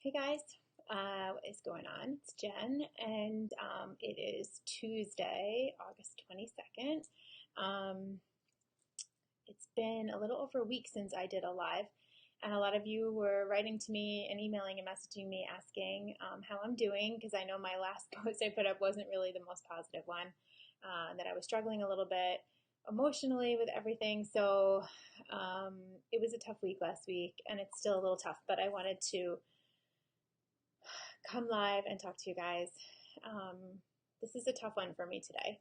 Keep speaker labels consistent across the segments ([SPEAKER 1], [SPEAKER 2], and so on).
[SPEAKER 1] Hey guys, what is going on? It's Jen, and it is Tuesday, August 22nd. Um, it's been a little over a week since I did a live, and a lot of you were writing to me and emailing and messaging me asking how I'm doing, because I know my last post I put up wasn't really the most positive one, that I was struggling a little bit emotionally with everything. So it was a tough week last week, and it's still a little tough, but I wanted to come live and talk to you guys. Um, this is a tough one for me today.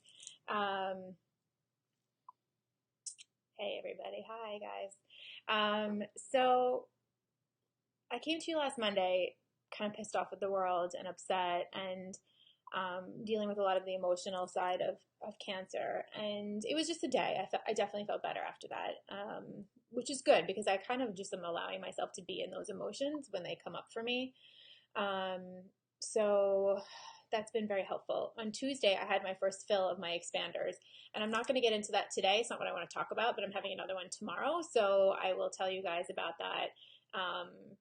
[SPEAKER 1] Hey, everybody. Hi, guys. So I came to you last Monday kind of pissed off with the world and upset and dealing with a lot of the emotional side of cancer. And it was just a day. I definitely felt better after that, which is good because I kind of just am allowing myself to be in those emotions when they come up for me. So that's been very helpful. On Tuesday, I had my first fill of my expanders, and I'm not going to get into that today. It's not what I want to talk about, but I'm having another one tomorrow. So I will tell you guys about that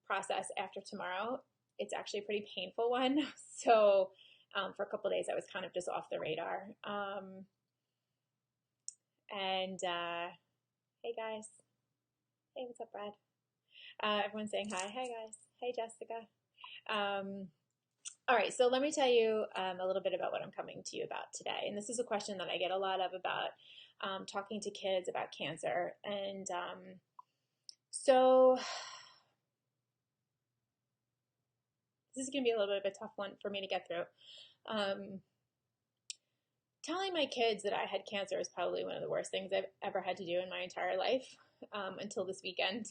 [SPEAKER 1] process after tomorrow. It's actually a pretty painful one. So for a couple of days, I was kind of just off the radar. Hey guys. Hey, what's up, Brad? Everyone's saying hi. Hey guys. Hey, Jessica. All right, so let me tell you a little bit about what I'm coming to you about today. And this is a question that I get a lot of about talking to kids about cancer. And so this is going to be a little bit of a tough one for me to get through. Telling my kids that I had cancer is probably one of the worst things I've ever had to do in my entire life until this weekend.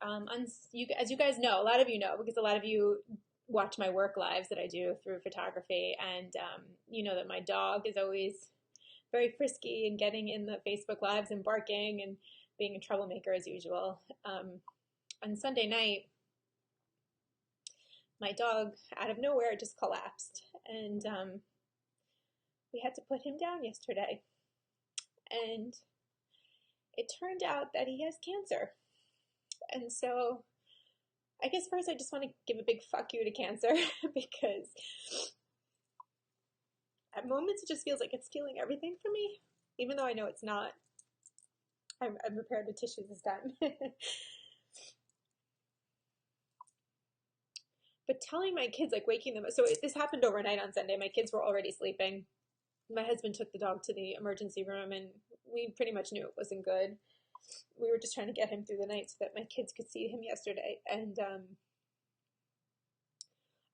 [SPEAKER 1] As you guys know, a lot of you know, because a lot of you watch my work lives that I do through photography, and you know that my dog is always very frisky and getting in the Facebook lives and barking and being a troublemaker as usual. On Sunday night, my dog out of nowhere just collapsed, and we had to put him down yesterday. And it turned out that he has cancer. And so I guess first I just want to give a big fuck you to cancer because at moments it just feels like it's stealing everything from me, even though I know it's not. I'm prepared the tissues this time. But telling my kids, like waking them up. So this happened overnight on Sunday. My kids were already sleeping. My husband took the dog to the emergency room, and we pretty much knew it wasn't good. We were just trying to get him through the night so that my kids could see him yesterday. And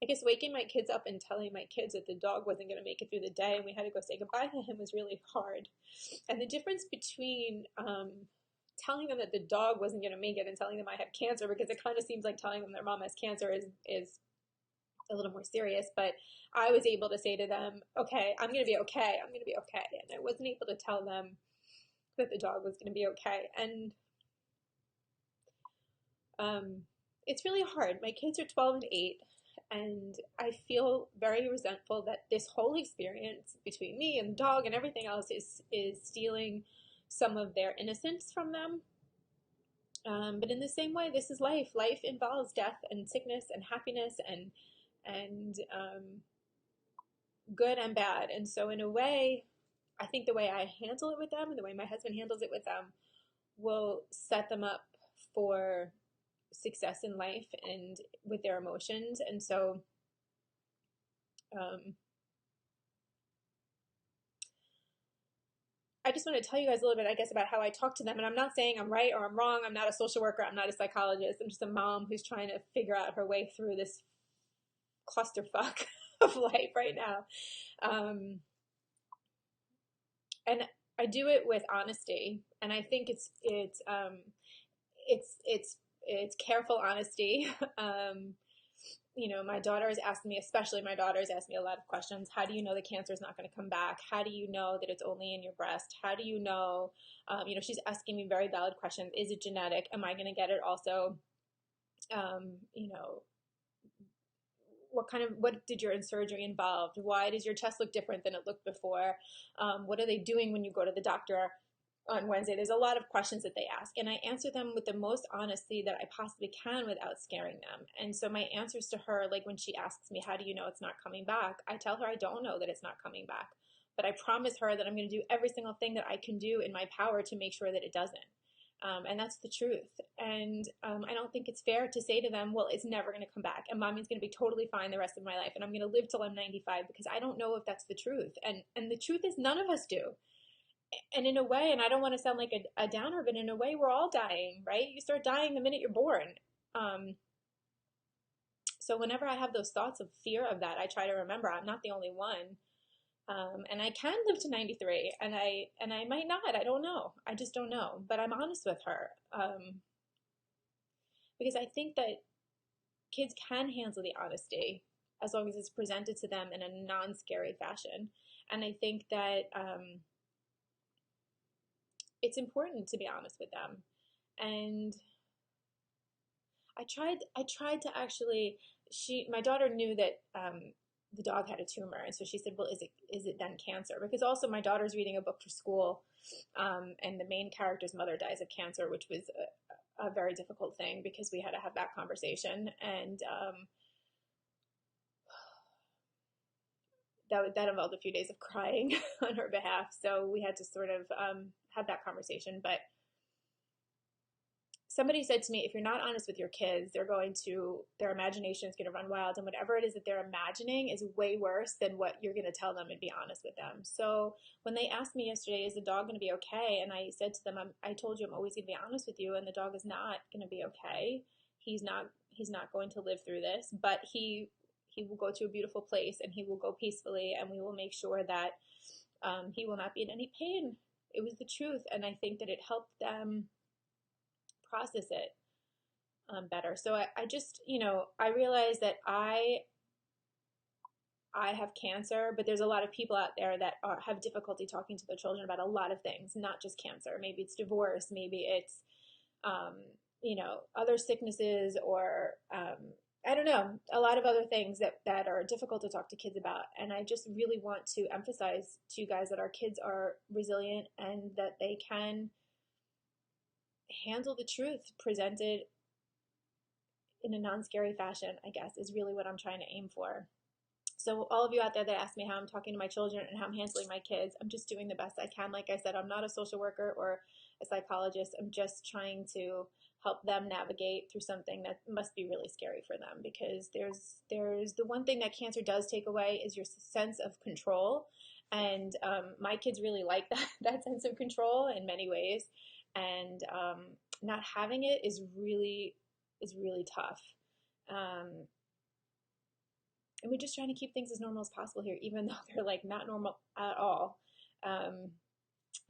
[SPEAKER 1] I guess waking my kids up and telling my kids that the dog wasn't going to make it through the day and we had to go say goodbye to him was really hard. And the difference between telling them that the dog wasn't going to make it and telling them I have cancer, because it kind of seems like telling them their mom has cancer is a little more serious, but I was able to say to them, okay, I'm going to be okay. I'm going to be okay. And I wasn't able to tell them that the dog was going to be okay. And it's really hard. My kids are 12 and 8, and I feel very resentful that this whole experience between me and the dog and everything else is stealing some of their innocence from them. But in the same way, this is life. Life involves death and sickness and happiness and good and bad. And so in a way, I think the way I handle it with them and the way my husband handles it with them will set them up for success in life and with their emotions. And so I just want to tell you guys a little bit, I guess, about how I talk to them. And I'm not saying I'm right or I'm wrong. I'm not a social worker. I'm not a psychologist. I'm just a mom who's trying to figure out her way through this clusterfuck of life right now. And I do it with honesty. And I think it's careful honesty. You know, my daughter is asking me, especially my daughter is asking me a lot of questions. How do you know the cancer is not going to come back? How do you know that it's only in your breast? How do you know, you know, she's asking me very valid questions. Is it genetic? Am I going to get it also? You know, what did your surgery involve? Why does your chest look different than it looked before? What are they doing when you go to the doctor? on Wednesday, there's a lot of questions that they ask, and I answer them with the most honesty that I possibly can without scaring them. And so my answers to her, like when she asks me, how do you know it's not coming back? I tell her I don't know that it's not coming back, but I promise her that I'm going to do every single thing that I can do in my power to make sure that it doesn't. And that's the truth. And I don't think it's fair to say to them, well, it's never going to come back, and mommy's going to be totally fine the rest of my life, and I'm going to live till I'm 95, because I don't know if that's the truth. And the truth is, none of us do. And in a way, and I don't want to sound like a downer, but in a way, we're all dying, right? You start dying the minute you're born. So whenever I have those thoughts of fear of that, I try to remember I'm not the only one. And I can live to 93, and I might not. I don't know. I just don't know. But I'm honest with her, because I think that kids can handle the honesty as long as it's presented to them in a non-scary fashion. And I think that it's important to be honest with them. And I tried to actually. My daughter knew that. The dog had a tumor, and so she said, well, is it then cancer? Because also my daughter's reading a book for school, and the main character's mother dies of cancer, which was a very difficult thing, because we had to have that conversation, and that involved a few days of crying on her behalf, so we had to sort of have that conversation. But somebody said to me, if you're not honest with your kids, their imagination is going to run wild, and whatever it is that they're imagining is way worse than what you're going to tell them, and be honest with them. So when they asked me yesterday, is the dog going to be okay? And I said to them, I told you I'm always going to be honest with you, and the dog is not going to be okay. He's not going to live through this, but he will go to a beautiful place, and he will go peacefully, and we will make sure that he will not be in any pain. It was the truth, and I think that it helped them process it better. So I just, I realize that I have cancer, but there's a lot of people out there that have difficulty talking to their children about a lot of things, not just cancer. Maybe it's divorce, maybe it's, other sicknesses, or I don't know, a lot of other things that are difficult to talk to kids about. And I just really want to emphasize to you guys that our kids are resilient, and that they can handle the truth presented in a non-scary fashion, I guess, is really what I'm trying to aim for. So all of you out there that ask me how I'm talking to my children and how I'm handling my kids, I'm just doing the best I can. Like I said, I'm not a social worker or a psychologist. I'm just trying to help them navigate through something that must be really scary for them, because there's the one thing that cancer does take away is your sense of control. And my kids really like that sense of control in many ways. And not having it is really tough. And we're just trying to keep things as normal as possible here, even though they're like not normal at all. I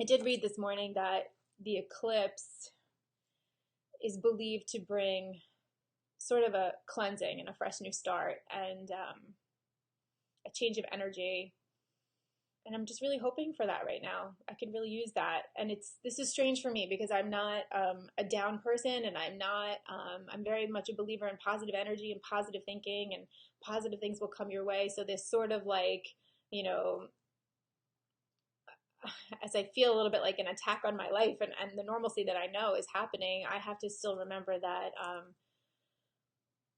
[SPEAKER 1] did read this morning that the eclipse is believed to bring sort of a cleansing and a fresh new start, and a change of energy. And I'm just really hoping for that right now. I could really use that. And this is strange for me, because I'm not a down person, and I'm very much a believer in positive energy and positive thinking, and positive things will come your way. So this sort of like, as I feel a little bit like an attack on my life, and the normalcy that I know is happening, I have to still remember that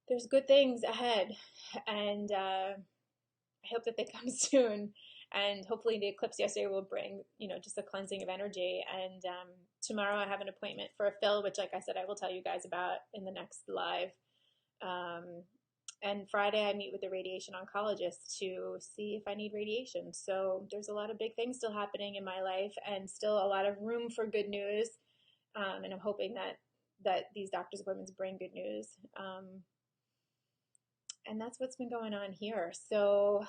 [SPEAKER 1] there's good things ahead. And I hope that they come soon. And hopefully the eclipse yesterday will bring, just a cleansing of energy. And tomorrow I have an appointment for a fill, which, like I said, I will tell you guys about in the next live. And Friday I meet with the radiation oncologist to see if I need radiation. So there's a lot of big things still happening in my life, and still a lot of room for good news. And I'm hoping that these doctor's appointments bring good news. And that's what's been going on here. So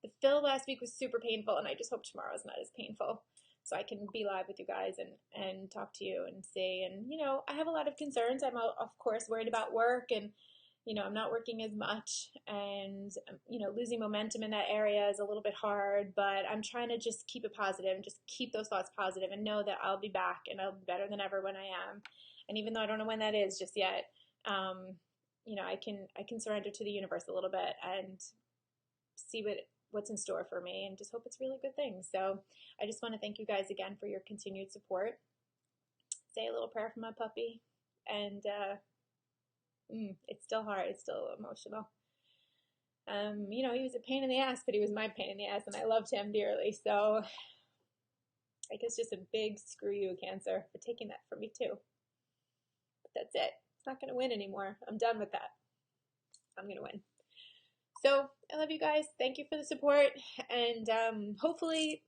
[SPEAKER 1] the fill last week was super painful, and I just hope tomorrow is not as painful, so I can be live with you guys and talk to you and see. And, I have a lot of concerns. I'm, of course, worried about work, and, I'm not working as much, and, losing momentum in that area is a little bit hard, but I'm trying to just keep it positive and just keep those thoughts positive, and know that I'll be back, and I'll be better than ever when I am. And even though I don't know when that is just yet, I can surrender to the universe a little bit and see what's in store for me, and just hope it's really good things. So I just want to thank you guys again for your continued support. Say a little prayer for my puppy, and it's still hard. It's still emotional. You know, he was a pain in the ass, but he was my pain in the ass, and I loved him dearly. So I guess just a big screw you, Cancer, for taking that from me too. But that's it. It's not going to win anymore. I'm done with that. I'm going to win. So I love you guys. Thank you for the support. And hopefully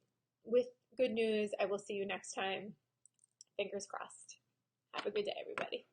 [SPEAKER 1] with good news, I will see you next time. Fingers crossed. Have a good day, everybody.